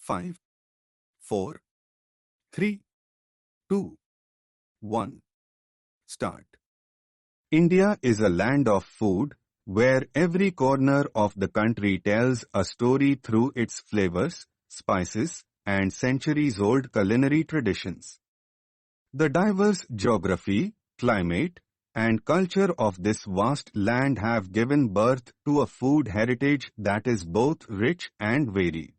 5, 4, 3, 2, 1. Start. India is a land of food, where every corner of the country tells a story through its flavors, spices, and centuries-old culinary traditions. The diverse geography, climate, and culture of this vast land have given birth to a food heritage that is both rich and varied.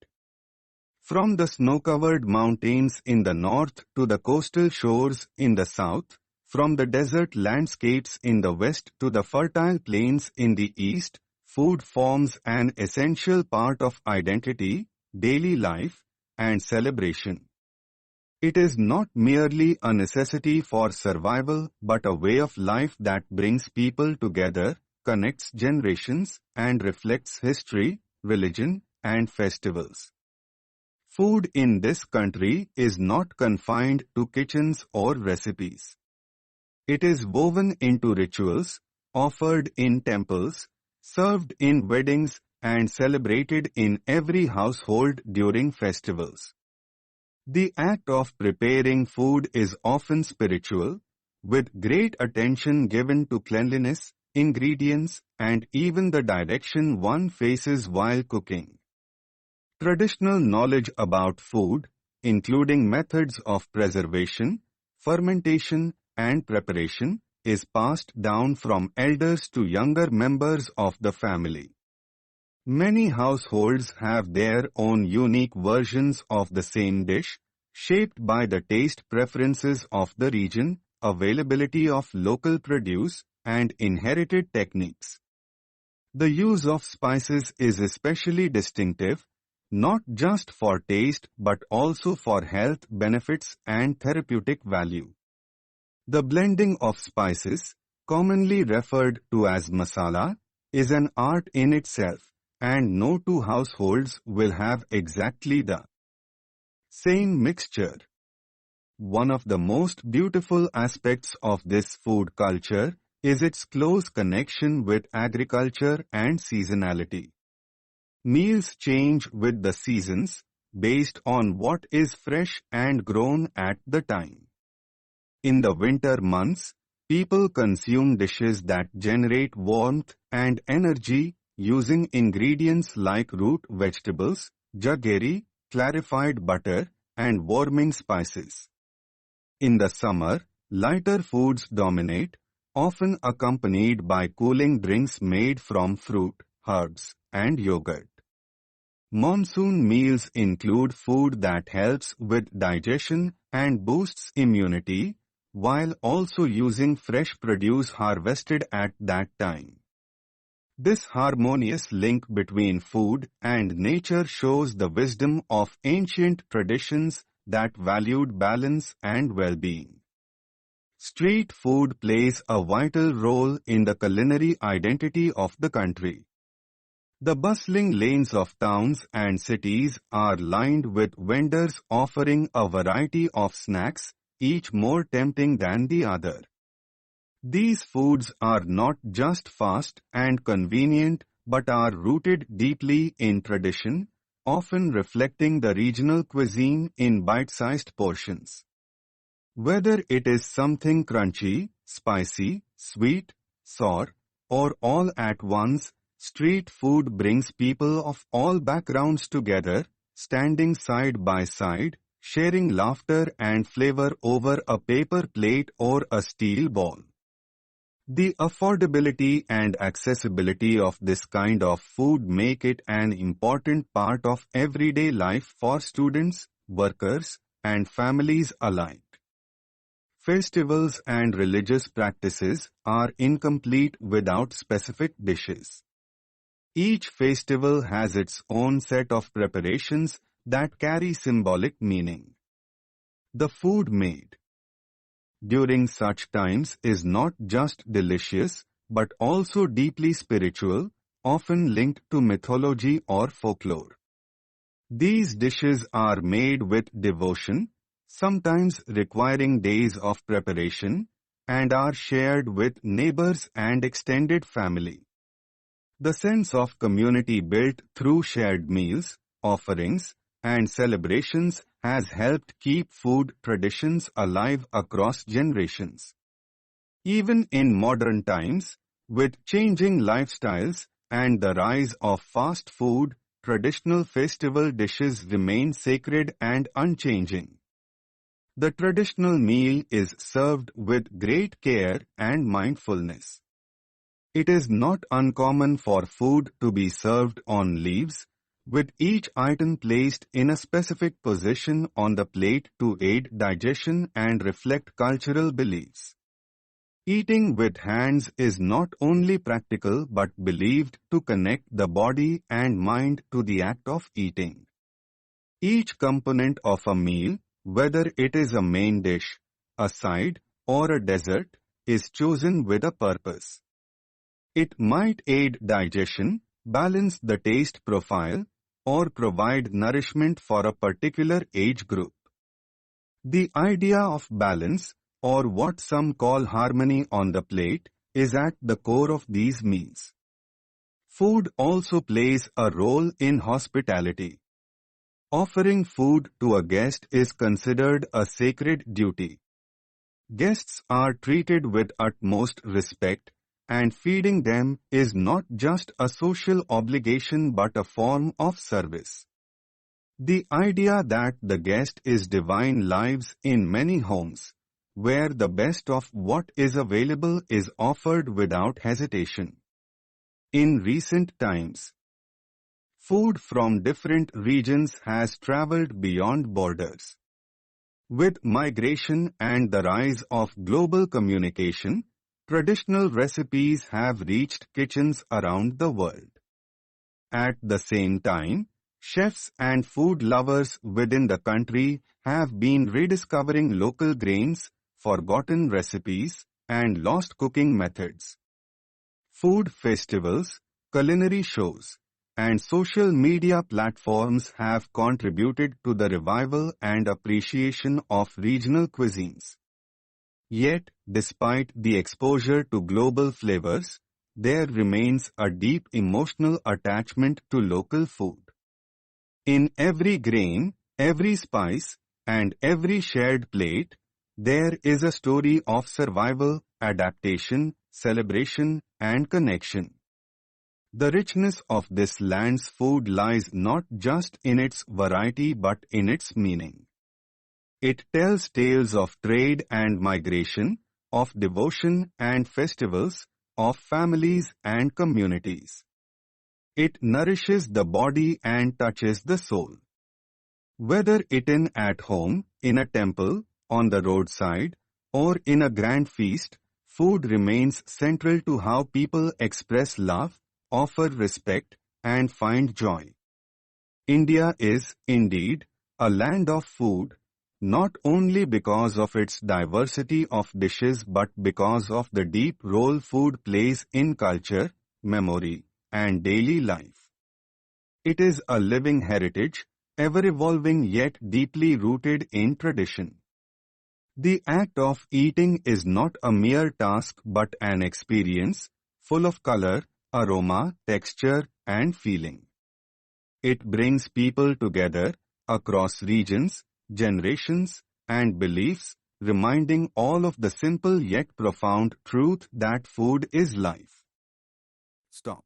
From the snow-covered mountains in the north to the coastal shores in the south, from the desert landscapes in the west to the fertile plains in the east, food forms an essential part of identity, daily life, and celebration. It is not merely a necessity for survival but a way of life that brings people together, connects generations, and reflects history, religion, and festivals. Food in this country is not confined to kitchens or recipes. It is woven into rituals, offered in temples, served in weddings, and celebrated in every household during festivals. The act of preparing food is often spiritual, with great attention given to cleanliness, ingredients, and even the direction one faces while cooking. Traditional knowledge about food, including methods of preservation, fermentation, and preparation, is passed down from elders to younger members of the family. Many households have their own unique versions of the same dish, shaped by the taste preferences of the region, availability of local produce, and inherited techniques. The use of spices is especially distinctive, not just for taste but also for health benefits and therapeutic value. The blending of spices, commonly referred to as masala, is an art in itself, and no two households will have exactly the same mixture. One of the most beautiful aspects of this food culture is its close connection with agriculture and seasonality. Meals change with the seasons, based on what is fresh and grown at the time. In the winter months, people consume dishes that generate warmth and energy using ingredients like root vegetables, jaggery, clarified butter, and warming spices. In the summer, lighter foods dominate, often accompanied by cooling drinks made from fruit, herbs, and yogurt. Monsoon meals include food that helps with digestion and boosts immunity, while also using fresh produce harvested at that time. This harmonious link between food and nature shows the wisdom of ancient traditions that valued balance and well-being. Street food plays a vital role in the culinary identity of the country. The bustling lanes of towns and cities are lined with vendors offering a variety of snacks, each more tempting than the other. These foods are not just fast and convenient but are rooted deeply in tradition, often reflecting the regional cuisine in bite-sized portions. Whether it is something crunchy, spicy, sweet, sour, or all at once, street food brings people of all backgrounds together, standing side by side, sharing laughter and flavor over a paper plate or a steel ball. The affordability and accessibility of this kind of food make it an important part of everyday life for students, workers, and families alike. Festivals and religious practices are incomplete without specific dishes. Each festival has its own set of preparations that carry symbolic meaning. The food made during such times is not just delicious, but also deeply spiritual, often linked to mythology or folklore. These dishes are made with devotion, sometimes requiring days of preparation, and are shared with neighbors and extended family. The sense of community built through shared meals, offerings, and celebrations has helped keep food traditions alive across generations. Even in modern times, with changing lifestyles and the rise of fast food, traditional festival dishes remain sacred and unchanging. The traditional meal is served with great care and mindfulness. It is not uncommon for food to be served on leaves, with each item placed in a specific position on the plate to aid digestion and reflect cultural beliefs. Eating with hands is not only practical but believed to connect the body and mind to the act of eating. Each component of a meal, whether it is a main dish, a side, or a dessert, is chosen with a purpose. It might aid digestion, balance the taste profile, or provide nourishment for a particular age group. The idea of balance, or what some call harmony on the plate, is at the core of these meals. Food also plays a role in hospitality. Offering food to a guest is considered a sacred duty. Guests are treated with utmost respect, and feeding them is not just a social obligation but a form of service. The idea that the guest is divine lives in many homes, where the best of what is available is offered without hesitation. In recent times, food from different regions has traveled beyond borders. With migration and the rise of global communication, traditional recipes have reached kitchens around the world. At the same time, chefs and food lovers within the country have been rediscovering local grains, forgotten recipes, and lost cooking methods. Food festivals, culinary shows, and social media platforms have contributed to the revival and appreciation of regional cuisines. Yet, despite the exposure to global flavors, there remains a deep emotional attachment to local food. In every grain, every spice, and every shared plate, there is a story of survival, adaptation, celebration, and connection. The richness of this land's food lies not just in its variety but in its meaning. It tells tales of trade and migration, of devotion and festivals, of families and communities. It nourishes the body and touches the soul. Whether eaten at home, in a temple, on the roadside, or in a grand feast, food remains central to how people express love, offer respect, and find joy. India is, indeed, a land of food, not only because of its diversity of dishes but because of the deep role food plays in culture, memory, and daily life. It is a living heritage, ever-evolving yet deeply rooted in tradition. The act of eating is not a mere task but an experience, full of color, aroma, texture, and feeling. It brings people together, across regions, generations, and beliefs, reminding all of the simple yet profound truth that food is life. Stop.